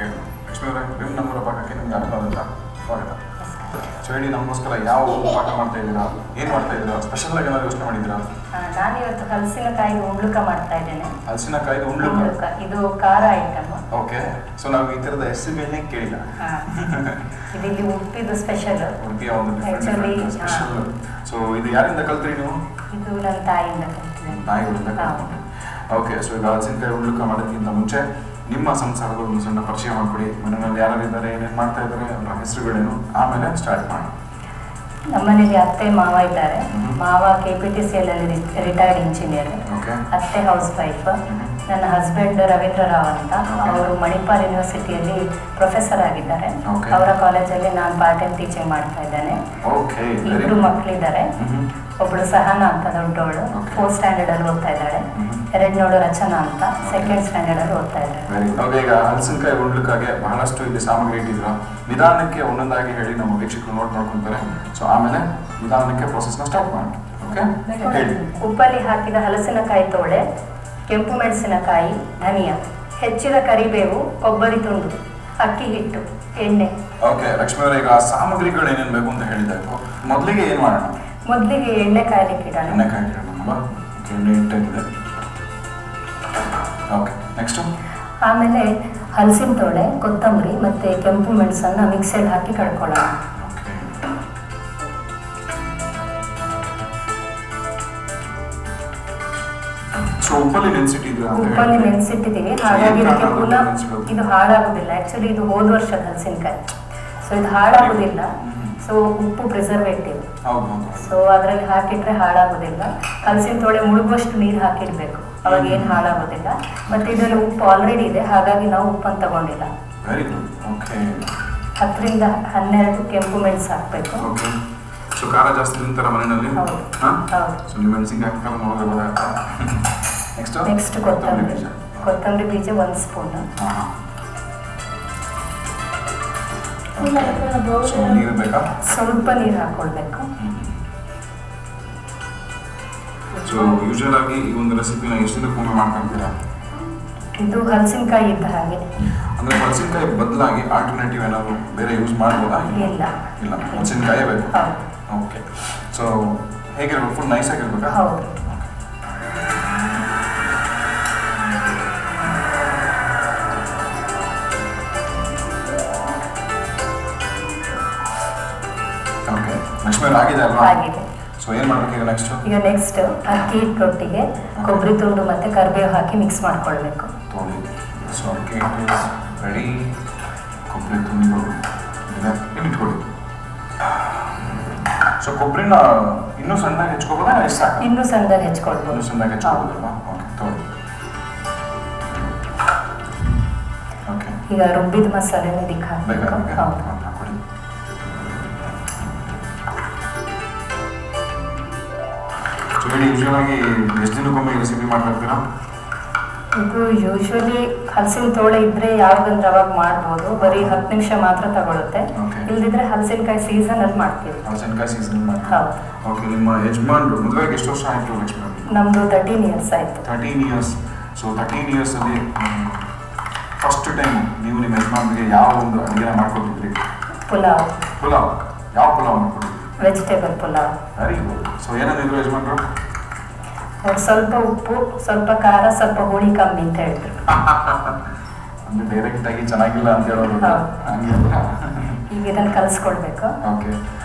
ಕೇಳೋಣ. ಲಕ್ಷ್ಮೀ ಅವರೇ, Vim number ಪಾಕಕ್ಕೆ ನಿಮ್ಗೆ ಅನುಭವದ ಸ್ವಾಗತ. ಸೊ ಹೇಳಿ, ನಮಗೋಸ್ಕರ ಯಾವ ಪಾಕ ಮಾಡ್ತಾ ಇದ್ದೀರಾ, ಏನು ಮಾಡ್ತಾ ಇದ್ದೀರಾ, ಸ್ಪೆಷಲ್ ಆಗಿ ಏನಾದ್ರು ಯೋಚನೆ ಮಾಡಿದ್ದೀರಾ? ನಾನು ಇವತ್ತು ಹಲಸಿನಕಾಯಿ ಉಂಡ್ಲುಕ ಮಾಡ್ತಾ ಇದ್ದೇನೆ. ಹಲಸಿನಕಾಯಿ ಉಂಡ್ಲುಕ, ಇದು ಖಾರ ಐಟಮ್. ಓಕೆ. ಸೊ ನಾವು ಈ ಥರದ ಹೆಸರುಗಳನ್ನೇ ಕೇಳಿಲ್ಲ. ಇದು ಇಲ್ಲಿ ಉಡುಪಿದು ಸ್ಪೆಷಲ್. ಉಡುಪಿಯ ಒಂದು ಸ್ಪೆಷಲ್. ಸೊ ಇದು ಯಾರಿಂದ ಕಲ್ತ್ರಿ ನೀವು? ಇದು ನನ್ನ ತಾಯಿಯಿಂದ ಕಲ್ತಿದ್ದೇನೆ. ತಾಯಿಗಳಿಂದ ಕಲ್ತ್ರಿ. ಓಕೆ. ಸೊ ಈಗ ಹಲಸಿನಕಾಯಿ ಉಂಡ್ಲುಕ ಮಾಡೋದಕ್ಕಿಂತ ಮುಂಚೆ ನಿಮ್ಮ ಸಂಸಾರದ ಒಂದು ಸಣ್ಣ ಪರಿಚಯ ಮಾಡಿಕೊಡಿ. ಮನೆಯಲ್ಲಿ ಯಾರಿದ್ದಾರೆ, ಏನೇನು ಮಾಡ್ತಾ ಇದ್ದಾರೆ, ಅವರ ಹೆಸರುಗಳೇನು, ಆಮೇಲೆ ಸ್ಟಾರ್ಟ್ ಮಾಡಿ. ನಮ್ಮನೇಲಿ ಅತ್ತೆ ಮಾವ ಇದ್ದಾರೆ. ಮಾವ KPTCL ಅಲ್ಲಿ ರಿಟೈರ್ಡ್ ಇಂಜಿನಿಯರ್. ಅತ್ತೆ ಹೌಸ್ ವೈಫ್. ನನ್ನ ಹಸ್ಬೆಂಡ್ ರವೀಂದ್ರ ರಾವ್ ಅಂತ, ಅವರು ಮಣಿಪಾಲ್ ಯೂನಿವರ್ಸಿಟಿಯಲ್ಲಿ ಪ್ರೊಫೆಸರ್ ಆಗಿದ್ದಾರೆ. ಅವರ ಕಾಲೇಜಲ್ಲಿ ನಾನು ಪಾರ್ಟ್ ಟೈಮ್ ಟೀಚಿಂಗ್ ಮಾಡ್ತಾ ಇದ್ದೇನೆ. ಇಬ್ಬರು ಮಕ್ಕಳಿದ್ದಾರೆ. ಒಬ್ಬಳು ಸಹನಾ ಅಂತ ದೊಡ್ಡವಳು 4th ಸ್ಟ್ಯಾಂಡರ್ಡ್ ಅಲ್ಲಿ ಓದ್ತಾ ಇದ್ದಾಳೆ. ಎರಡನೇವಳು ರಚನಾ ಅಂತ 2nd ಸ್ಟ್ಯಾಂಡರ್ಡ್ ಅಲ್ಲಿ ಓದ್ತಾ ಇದ್ದಾಳೆ. ಈಗ ಹಲಸಿನಕಾಯಿ ಉಂಡ್ಲಿಕ್ಕಾಗೆ ಬಹಳಷ್ಟು ಇಲ್ಲಿ ಸಾಮಗ್ರಿ ಇಟ್ಟಿದ್ರ, ನಿಧಾನಕ್ಕೆ ಒಂದೊಂದಾಗಿ ಹೇಳಿ ನಮ್ಮ ವೀಕ್ಷಕರು ನೋಟ್ ಮಾಡ್ಕೊಂತಾರೆ. ಸೊ ಆಮೇಲೆ ನಿಧಾನಕ್ಕೆ ಪ್ರೊಸೆಸ್ನ ಸ್ಟಾರ್ಟ್ ಮಾಡಿ. ಓಕೆ, ಹೇಳಿ. ಉಪ್ಪಲ್ಲಿ ಹಾಕಿದ ಹಲಸಿನಕಾಯಿ ತೋಳೆ, ಕೆಂಪು ಮೆಣಸಿನಕಾಯಿ, ಧನಿಯಾ, ಹೆಚ್ಚಿದ ಕರಿಬೇವು, ಕೊಬ್ಬರಿ ತುಂಡು, ಅಕ್ಕಿ ಹಿಟ್ಟು, ಎಣ್ಣೆ. ಓಕೆ ಲಕ್ಷ್ಮೀ ಅವರೇ, ಈಗ ಸಾಮಗ್ರಿಗಳು ಏನೇನು ಬೇಕು ಅಂತ ಹೇಳಿದಾಯ್ತು. ಮೊದಲಿಗೆ ಏನು ಮಾಡೋಣ? ಮೊದಲಿಗೆ ಎಣ್ಣೆ ಕಾಯ್ಲಿಕ್ಕೆ ಇಡೋಣ. ಎಣ್ಣೆ ಕಾಯ್ಲಿಕ್ಕೆ ಇಡೋಣ. ಎಣ್ಣೆ ಇಟ್ಟಿದೆ. Okay, next? ಆಮೇಲೆ ಹಲಸಿನ ತೋಳೆ, ಕೊತ್ತಂಬರಿ ಮತ್ತೆ ಕೆಂಪು ಮೆಣಸನ್ನ ಮಿಕ್ಸಿಯಲ್ಲಿ ಹಾಕಿ ಕಡ್ಕೊಳ್ಳೋಣ. ಉಪ್ಪಲ್ಲಿ ನೆನೆಸಿಟ್ಟಿದ್ದೀವಿ. ಹಾಗಾಗಿ ಇದಕ್ಕೆ ಪುನಃ ಇದು ಹಾಳಾಗುದಿಲ್ಲ. ಆಕ್ಚುಲಿ ಇದು ಹೋದ ವರ್ಷದ ಹಲಸಿನಕಾಯಿ, ಸೊ ಇದು ಹಾಳಾಗುದಿಲ್ಲ. ಸೊ ಉಪ್ಪು ಪ್ರಿಸರ್ವೇಟಿವ್, ಸೊ ಅದರಲ್ಲಿ ಹಾಕಿಟ್ರೆ ಹಾಳಾಗುದಿಲ್ಲ. ಹಲಸಿನ ತೋಳೆ ಮುಳುಗುವಷ್ಟು ನೀರು ಹಾಕಿಡ್ಬೇಕು, ಅವಾಗ ಏನು ಹಾಳಾಗೋದಿಲ್ಲ. ಮತ್ತೆ ಇದರಲ್ಲಿ ಉಪ್ಪು ಆಲ್ರೆಡಿ ಇದೆ, ಹಾಗಾಗಿ ನಾವು ಉಪ್ಪನ್ನು ತಗೊಂಡಿಲ್ಲ. 10 ರಿಂದ 12 ಕೆಂಪು ಮೆಣಸು ಹಾಕಬೇಕು. ಸೊ ಖಾರ ಜಾಸ್ತಿ ತಿಂತಾರ ಮನೆಯಲ್ಲಿ? ಹೌದು. ಸೊ ನೀವು ಮೆಣಸಿಗೆ ಹಾಕ್ತಾರೆ ನೋಡಿದ್ರೆ ನೆಕ್ಸ್ಟ್ ಕೊತ್ತಂಬರಿ ಬೀಜ 1 ಸ್ಪೂನ್. ನೀರು ಬೇಕಾ? ಸ್ವಲ್ಪ ನೀರು ಹಾಕೊಳ್ಬೇಕು. ಸೊ ಯೂಶುವಲ್ ಆಗಿ ಈ ಒಂದು ರೆಸಿಪಿನ ಎಷ್ಟು ದಿನಕ್ಕೊಮ್ಮೆ ಮಾಡ್ಕೊಂತೀರಾ? ಇದು ಹಲಸಿನಕಾಯಿ ಇದ್ದ ಹಾಗೆ. ಅಂದ್ರೆ ಹಲಸಿನಕಾಯಿ ಬದಲಾಗಿ ಆಲ್ಟರ್ನೇಟಿವ್ ಏನಾದ್ರು ಬೇರೆ ಯೂಸ್ ಮಾಡ್ಬೋದಾ? ಇಲ್ಲ, ಹಲಸಿನಕಾಯೇ ಬೇಕು. ಓಕೆ. ಸೊ ಹೇಗಿರ್ಬೇಕು? ಫುಲ್ ನೈಸ್ ಆಗಿರ್ಬೇಕಾ? ಹೌದು. ಓಕೆ, ಲಕ್ಷ್ಮೀ ಆಗಿದೆ ಅಲ್ವಾ? ಆಗಿದೆ. ಸೊ ಏನು ಮಾಡ್ಬೇಕು ಈಗ ನೆಕ್ಸ್ಟ್? ಈಗ ನೆಕ್ಸ್ಟ್ ಅಕ್ಕಿ ಹಿಟ್ಟೊಟ್ಟಿಗೆ ಕೊಬ್ಬರಿ ತುಂಡು ಮತ್ತೆ ಕರಿಬೇವು ಹಾಕಿ ಮಿಕ್ಸ್ ಮಾಡ್ಕೊಳ್ಬೇಕು. ಸೊ ಅಕ್ಕಿ ಹಿಟ್ಟು ರೆಡಿ, ಕೊಬ್ಬರಿ ತುಂಡು ಇಟ್ಕೊಳ್ಳಿ. ಸೊ ಕೊಬ್ಬರಿನ ಇನ್ನೂ ಸಣ್ಣದಾಗಿ ಹೆಚ್ಕೋಬೋದಾ? ಇನ್ನೂ ಸಣ್ಣದಾಗಿ ಹೆಚ್ಕೊಳ್ಬೋದು. ಇನ್ನೂ ಸಣ್ಣದಾಗಿ ಹೆಚ್ಕೋಬೋದಲ್ವಾ? ಓಕೆ, ತೊಗೊಳ್ಳಿ. ಓಕೆ, ಈಗ ರುಬ್ಬಿದ ಮಸಾಲೆನ ಇದಕ್ಕೆ ಹಾಕಬೇಕು. ಹೌದು. ಯೂಶುವಲ್ ಆಗಿ ಎಷ್ಟು ದಿನಕ್ಕೊಮ್ಮೆ ರೆಸಿಪಿ ಮಾಡ್ತಿರ್ತೀರಾ? ಇದು ಯೂಶುವಲಿ ಹಲಸಿನ ತೋಳೆ ಇದ್ರೆ ಯಾವಾಗಂದ್ರೆ ಅವಾಗ ಮಾಡ್ಬೋದು. ಬರೀ 10 ನಿಮಿಷ ಮಾತ್ರ ತಗೊಳುತ್ತೆ. ಇಲ್ದಿದ್ರೆ ಹಲಸಿನಕಾಯಿ ಸೀಸನ್ ಅಲ್ಲಿ ಮಾಡ್ತೀವಿ. ಹಲಸಿನಕಾಯಿ ಸೀಸನ್ ಮಾಡಿ. ಹೌದು. ಓಕೆ, ನಿಮ್ಮ ಯಜಮಾನ್ರು ಮದುವೆಗೆ ಎಷ್ಟು ವರ್ಷ ಆಯ್ತು ಲಕ್ಷ್ಮೀ? ನಮ್ದು 13 ಇಯರ್ಸ್ ಆಯ್ತು. 13 ಇಯರ್ಸ್. ಸೊ 13 ಇಯರ್ಸ್ ಅಲ್ಲಿ ಫಸ್ಟ್ ಟೈಮ್ ನೀವು ನಿಮ್ಮ ಯಜಮಾನ್ರಿಗೆ ಯಾವ ಒಂದು ಅಡುಗೆ ಮಾಡ್ಕೊಟ್ಟಿದ್ರಿ? ಪುಲಾವ್. ಯಾವ ಪುಲಾವ್ ಮಾಡ್ಕೊಟ್ಟಿದ್ರಿ? Vegetable pulao. Very good. So ಏನಂದಿದ್ರು ಯಜಮಾನ್ರು? ಅವ್ರು ಸ್ವಲ್ಪ ಉಪ್ಪು, ಸ್ವಲ್ಪ ಖಾರ, ಸ್ವಲ್ಪ ಹುಳಿ ಕಮ್ಮಿ ಅಂತ ಹೇಳಿದ್ರು. ಅಂದ್ರೆ ಡೈರೆಕ್ಟ್ ಆಗಿ ಚೆನ್ನಾಗಿಲ್ಲ ಅಂತ ಹೇಳೋದು? ಈಗ ಇದನ್ನ ಕಲಿಸ್ಕೊಳ್ಬೇಕು. ಓಕೆ.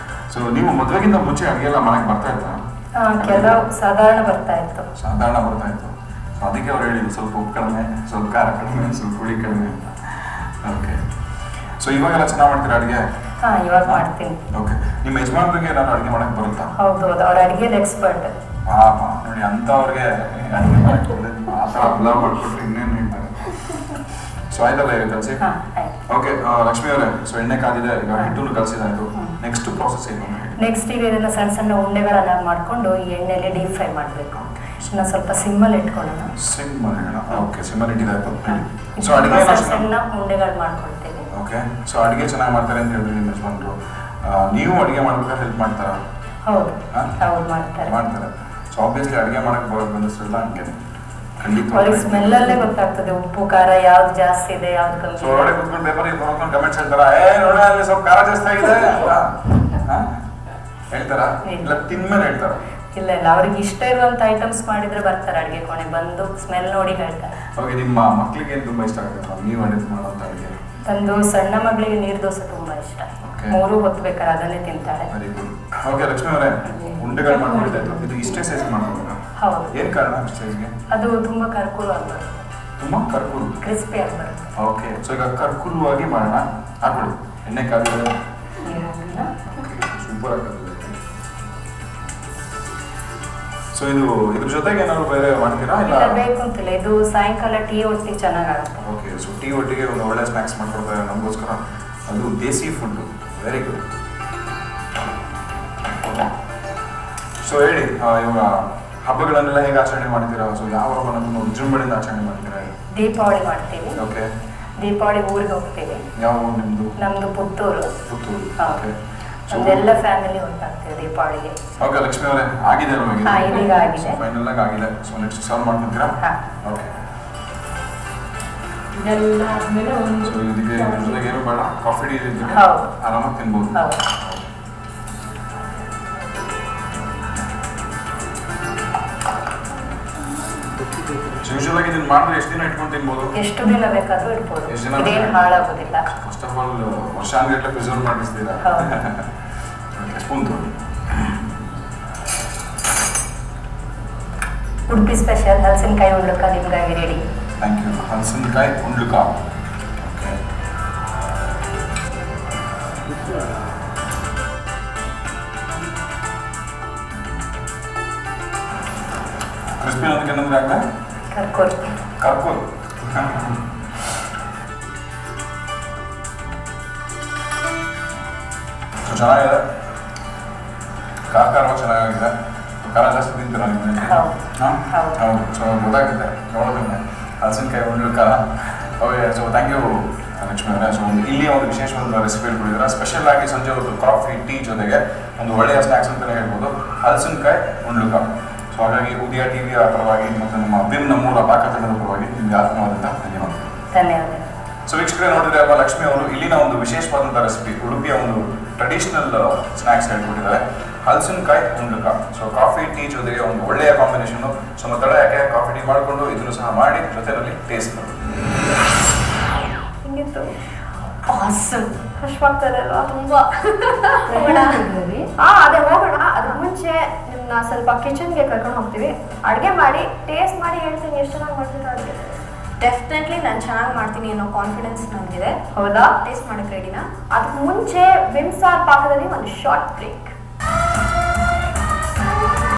ಸೊ ನೀವು ಮದುವೆಗಿಂತ ಮುಂಚೆ ಅಡುಗೆ ಎಲ್ಲ ಮಾಡಕ್ಕೆ ಬರ್ತಾ ಇತ್ತಾ? ಕೆಲವು ಸಾಧಾರಣ ಬರ್ತಾ ಇತ್ತು. ಸೊ ಅದಕ್ಕೆ ಅವ್ರು ಹೇಳಿದ್ರು ಸ್ವಲ್ಪ ಉಪ್ಪು ಕಡಿಮೆ, ಸ್ವಲ್ಪ ಖಾರ ಕಡಿಮೆ, ಸ್ವಲ್ಪ ಹುಳಿ ಕಡಿಮೆ ಅಂತ. ಓಕೆ. ಸೊ ಇವಾಗೆಲ್ಲ ಚೆನ್ನಾಗಿ ಮಾಡ್ತೀರಾ ಅಡುಗೆ? ಇವಾಗ ಮಾಡ್ತೀನಿ. ಓಕೆ. ನಿಮ್ಮ ಯಜಮಾನ್ರಿಗೆ ಏನಾದ್ರು ಅಡುಗೆ ಮಾಡಕ್ಕೆ ಬರುತ್ತಾ? ಹೌದು, ಅವ್ರ ಅಡುಗೆಯಲ್ಲಿ ಎಕ್ಸ್ಪರ್ಟ್. ನೋಡಿ, ಅಂಥವ್ರಿಗೆ ಅಡುಗೆ ಮಾಡಕ್ಕೆ ಆ ಥರ ಪುಲಾವ್ ಮಾಡ್ಕೊಟ್ರೆ ಇನ್ನೇನು ಹೇಳ್ತಾರೆ. ಸೊ ಆಯ್ತಲ್ಲ ಈಗ ಕಲಿಸಿ? ಓಕೆ ಲಕ್ಷ್ಮೀ ಅವರೇ, ಸೊ ಎಣ್ಣೆ ಕಾದಿದೆ, ಈಗ ಹಿಟ್ಟನ್ನು ಕಲಿಸಿದಾಯ್ತು. ನೆಕ್ಸ್ಟ್ ಪ್ರಾಸೆಸ್ ಏನು? ನೆಕ್ಸ್ಟ್ ಈಗ ಇದನ್ನ ಸಣ್ಣ ಸಣ್ಣ ಉಂಡೆಗಳನ್ನ ಮಾಡ್ಕೊಂಡು ಈ ಎಣ್ಣೆಯಲ್ಲಿ ಡೀಪ್ ಫ್ರೈ ಮಾಡಬೇಕು. ಇದನ್ನ ಸ್ವಲ್ಪ ಸಿಮ್ಮಲ್ಲಿ ಇಟ್ಕೊಳ್ಳೋಣ. ಓಕೆ, ಸಿಮ್ಮಲ್ಲಿ ಇಟ್ಟಿದಾಯ್ತು. ಸೊ ಅಡುಗೆ ಸಣ್ಣ ಉಂಡೆಗಳು ಮಾಡ್ಕೊಳ್ತೇವೆ. ಓಕೆ. ಸೊ ಅಡುಗೆ ಚೆನ್ನಾಗಿ ಮಾಡ್ತಾರೆ ಅಂತ ಹೇಳಿದ್ರಿ ನಿಮ್ಮ ಯಜಮಾನ್ರು. ನೀವು ಅಡುಗೆ ಮಾಡ್ಬೇಕಾದ್ರೆ ಹೆಲ್ಪ್ ಮಾಡ್ತಾರಾ? ಹೌದು, ಮಾಡ್ತಾರೆ. ಸೊ ಆಬ್ವಿಯಸ್ಲಿ ಅಡುಗೆ ಮಾಡಕ್ಕೆ ಬಂದಿರಲ್ಲ ಹಂಗೆ. ಅವ್ರಿಗೆ ಸ್ಮೆಲ್ಲಲ್ಲೇ ಗೊತ್ತಾಗ್ತದೆ ಉಪ್ಪು ಖಾರ ಯಾವ್ದು ಜಾಸ್ತಿ ಇದೆ ಯಾವ್ದು ಕಮ್ಮಿ. ಒಳಗೆ ಕುತ್ಕೊಂಡು ಪೇಪರ್ ನೋಡ್ಕೊಂಡು ಕಮೆಂಟ್ಸ್ ಹೇಳ್ತಾರ, ನೋಡ ಅಲ್ಲಿ ಸ್ವಲ್ಪ ಖಾರ ಜಾಸ್ತಿ ಆಗಿದೆ ಹೇಳ್ತಾರ, ಇಲ್ಲ ತಿನ್ಮೇಲೆ ಹೇಳ್ತಾರ? ಇಲ್ಲ ಇಲ್ಲ, ಅವ್ರಿಗೆ ಇಷ್ಟ ಇರುವಂತ ಐಟಮ್ಸ್ ಮಾಡಿದ್ರೆ ಬರ್ತಾರೆ ಅಡ್ಗೆ ಕೋಣೆ ಬಂದು ಸ್ಮೆಲ್ ನೋಡಿ ಹೇಳ್ತಾರೆ. ಓಕೆ, ನಿಮ್ಮ ಮಕ್ಳಿಗೆ ಏನ್ ತುಂಬಾ ಇಷ್ಟ ಆಗುತ್ತೆ ನೀವು ಅಡುಗೆ ಮಾಡುವಂತ ಅಡುಗೆ? ತಂದು ಸಣ್ಣ ಮಗಳಿಗೆ ನೀರ್ ದೋಸೆ ತುಂಬಾ ಇಷ್ಟ, 3 ಹೊತ್ತು ಬೇಕಾದ್ರೆ ಅದನ್ನೇ ತಿಂತಾಳೆ. Very good. ಓಕೆ ಲಕ್ಷ್ಮಿ ಅವರೇ, ಉಂಡೆಗಳು ಮಾಡ್ಕೊಂಡಿದ್ದಾಯ್ತು, ಇದು ಇಷ್ಟೇ ಸೈಜ್ ಮಾಡ್ಕೊಬೇಕಾ? ಹೌದು. ಏನ್ ಕಾರಣ ಇಷ್ಟು ಸೈಜ್ಗೆ? ಅದು ತುಂಬಾ ಕರ್ಕೂಲು ಆಗ್ಬಾರ್ದು, ತುಂಬಾ ಕರ್ಕೂಲು ಕ್ರಿಸ್ಪಿ ಆಗ್ಬಾರ್ದು. ಓಕೆ, ಸೊ ಈಗ ಕರ್ಕೂಲವಾಗಿ ಮಾಡೋಣ. ಹಾಕೊಳ್ಳಿ, ಎಣ್ಣೆ ಕಾದಿದೆ, ಸೂಪರ್ ಆಗ್ತದೆ. ಸೊ ಇದ್ರ ಜೊತೆಗೆ ಏನಾದ್ರು ಬೇರೆ ಮಾಡ್ತೀರಾ? ಇಲ್ಲ ಬೇಕು ಅಂತಿಲ್ಲ, ಇದು ಸಾಯಂಕಾಲ ಟೀ ಒಟ್ಟಿಗೆ ಚೆನ್ನಾಗಾಗುತ್ತೆ. ಓಕೆ, ಸೊ ಟೀ ಒಟ್ಟಿಗೆ ಒಂದು ಒಳ್ಳೆ ಸ್ನ್ಯಾಕ್ಸ್ ಮಾಡ್ಕೊಡ್ತಾರೆ ನಮಗೋಸ್ಕರ, ಅದು ದೇಸಿ ಫುಡ್. Very good. ಸೊ ಹೇಳಿ, ಇವಾಗ ಹಬ್ಬಗಳನ್ನೆಲ್ಲ ಹೇಗೆ ಆಚರಣೆ ಮಾಡ್ತೀರಾ? ಸೊ ಯಾವ ಹಬ್ಬನ ವಿಜೃಂಭಣೆಯಿಂದ ಆಚರಣೆ ಮಾಡ್ತೀರಾ? ದೀಪಾವಳಿ ಮಾಡ್ತೀವಿ. ಓಕೆ, ದೀಪಾವಳಿ ಊರಿಗೆ ಹೋಗ್ತೀವಿ. ಯಾವ ನಿಮ್ದು? ನಮ್ದು ಪುತ್ತೂರು. ಪುತ್ತೂರು. ಓಕೆ, ನಮ್ದೆಲ್ಲ ಫ್ಯಾಮಿಲಿ ಹೊಂಟಾಗ್ತೀವಿ ದೀಪಾವಳಿಗೆ. ಓಕೆ ಲಕ್ಷ್ಮಿ ಅವರೇ, ಆಗಿದೆ ಅಲ್ವಾ? ಇದೀಗ ಆಗಿದೆ, ಫೈನಲ್ ಆಗಿ ಆಗಿದೆ. ಸೊ ನೆಕ್ಸ್ಟ್ ಸರ್ವ್ ಮಾಡ್ಕೊತೀರಾ? ಓಕೆ, ಇದೆಲ್ಲ ಆದ್ಮೇಲೆ ಒಂದು ಸೊ ಇದಕ್ಕೆ ಜೊತೆಗೆ ಏನು ಬೇಡ, ಕಾಫಿ ಟೀ ಜೊತೆಗೆ ಆರಾಮಾಗಿ ತಿನ್ಬೋದು. ಯೂಶುವಲ್ ಆಗಿ ಇದನ್ನ ಮಾಡಿದ್ರೆ ಎಷ್ಟು ದಿನ ಇಟ್ಕೊಂಡು ತಿನ್ಬೋದು? ಎಷ್ಟು ದಿನ ಬೇಕಾದ್ರೂ ಇಟ್ಬೋದು, ಇದೇನು ಹಾಳಾಗೋದಿಲ್ಲ. ಫಸ್ಟ್ ಆಫ್ ಆಲ್ ವರ್ಷಾನ್ಗಟ್ಟಲೆ ಪ್ರಿಸರ್ವ್ ಮಾಡಿಸ್ತೀರಾ? ಸ್ಪೂನ್ ತಗೊಳ್ಳಿ. ಉಡುಪಿ ಸ್ಪೆಷಲ್ ಹಲಸಿನಕಾಯಿ ಉಂಡ್ಲುಕ ನಿಮ್ಗಾಗಿ ರೆಡಿ. Thank you. ಹಲಸಿನಕಾಯಿ ಉಂಡ್ಲುಕ. ಓಕೆ, ಕ್ರಿಸ್ಪಿ ಅನ್ನೋದಕ್ಕೆ ಏನಂದ್ರೆ ಆಗಲೇ ಕರ್ಕೋಲ್. ಕರ್ಕೋಲ್. ಚೆನ್ನಾಗಿದೆ, ಖಾರವಾಗಿ ಚೆನ್ನಾಗಿದೆ. ಖಾರ ಜಾಸ್ತಿ ತಿಂತೀರಾ ನೀವು? ಹೌದು. ಸೊ ಗೊತ್ತಾಗುತ್ತೆ ನೋಡೋದನ್ನೇ, ಹಲಸಿನಕಾಯಿ ಉಂಡ್ಲುಕ. Okay, so thank you Lakshmi ಅವರೇ. ಸೊ ಇಲ್ಲಿ ಒಂದು ವಿಶೇಷವಾದ ರೆಸಿಪಿ ಹೇಳ್ಕೊಡಿದ್ರೆ, ಸ್ಪೆಷಲ್ ಆಗಿ ಸಂಜೆ ಹೊತ್ತು ಕಾಫಿ ಟೀ ಜೊತೆಗೆ ಒಂದು ಒಳ್ಳೆಯ ಸ್ನ್ಯಾಕ್ಸ್ ಅಂತಲೇ ಹೇಳ್ಬೋದು, ಹಲಸಿನಕಾಯಿ ಉಂಡ್ಲುಕ. ಸೊ ಹಾಗಾಗಿ ಉದಯ ಟಿವಿಯ ಪರವಾಗಿ ಮತ್ತು ನಮ್ಮ ವಿಮ್ ನಮ್ಮೂರ ಪಾಕತಂಡದ ಪರವಾಗಿ ನಿಮಗೆ ಆತ್ಮವಾದಂಥ ಧನ್ಯವಾದ. ಸೊ ವೀಕ್ಷಕರೇ, ನೋಡಿದ್ರೆ ಅಲ್ವಾ, ಲಕ್ಷ್ಮಿ ಅವರು ಇಲ್ಲಿನ ಒಂದು ವಿಶೇಷವಾದಂಥ ರೆಸಿಪಿ, ಉಡುಪಿಯ ಒಂದು ಟ್ರೆಡಿಷನಲ್ ಸ್ನ್ಯಾಕ್ಸ್ ಹೇಳ್ಕೊಟ್ಟಿದ್ದಾರೆ, ಹಲಸಿನಕಾಯಿ ಉಂಡ್ಲುಕ. ಸೊ ಕಾಫಿ ಟೀ ಜೊತೆಗೆ ಒಂದು ಒಳ್ಳೆಯ ಕಾಂಬಿನೇಷನು. ಸೊ ಮತ್ತೆ ಯಾಕೆ ಕಾಫಿ ಟೀ ಮಾಡಿಕೊಂಡು ಇದನ್ನು ಸಹ ಮಾಡಿ ಜೊತೆಯಲ್ಲಿ ಟೇಸ್ಟ್ ಮಾಡಿ. ಹಿಂಗಿತ್ತು ಖುಷಿಯಾಗ್ತದೆ ಅಲ್ವಾ? ತುಂಬಾ ಅದೇ ಹೋಗೋಣ. ಅದ್ರ ಮುಂಚೆ ನಿಮ್ಮನ್ನ ಸ್ವಲ್ಪ ಕಿಚನ್ಗೆ ಕರ್ಕೊಂಡು ಹೋಗ್ತೀವಿ, ಅಡುಗೆ ಮಾಡಿ ಟೇಸ್ಟ್ ಮಾಡಿ ಹೇಳ್ತೀನಿ ಎಷ್ಟು ಚೆನ್ನಾಗಿ ಮಾಡ್ತೀನಿ ಅಡುಗೆ. ಡೆಫಿನೆಟ್ಲಿ ನಾನು ಚೆನ್ನಾಗಿ ಮಾಡ್ತೀನಿ ಅನ್ನೋ ಕಾನ್ಫಿಡೆನ್ಸ್ ನನಗಿದೆ. ಹೌದಾ? ಟೇಸ್ಟ್ ಮಾಡಕ್ಕೆ ರೆಡಿನಾ? ಅದಕ್ಕೆ ಮುಂಚೆ ವಿಮ್ ಸ್ಟಾರ್ ಪಾಕದಲ್ಲಿ ಒಂದು ಶಾರ್ಟ್ ಬ್ರೇಕ್.